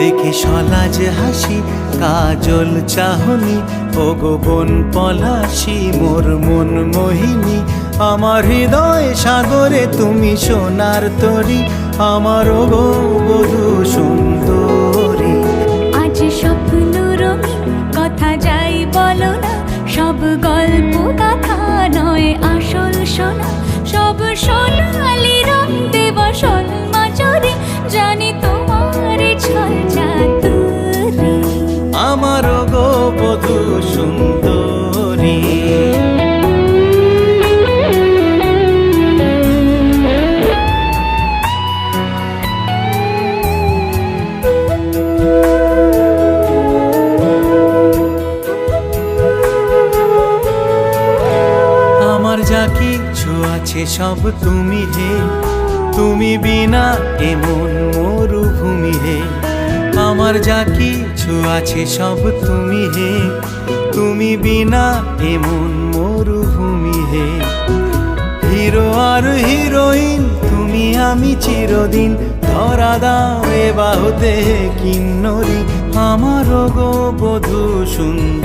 দেখে সলাজ হাসি কাজল চাহনি ও গো বন পলাশি মোর মন মোহিনী। আমার হৃদয় সাগরে তুমি সোনার তরী, আমার ও গো বধূ সুন্দরী। আজ স্বপ্ন রঙিন কথা যাই বলো না, সব গল্প কথা নয় আসল সোনা। সব সোনালি রং দেব সন্মাচরে, জানি তোমার ছল চাতুরী। আমার গো বধূ সুন্দরী। আমার যা কিছু আছে সব তুমি হে, তুমি বিনা এমন মরুভূমি হে। আমার যা কিছু আছে সব তুমি হে, তুমি বিনা এমন মরুভূমি হে। হিরো আর হিরোইন তুমি আমি চিরদিন, ধরা দাও এ বাহুতে কিন্নরি। আমার গো বধূ সুন্দর।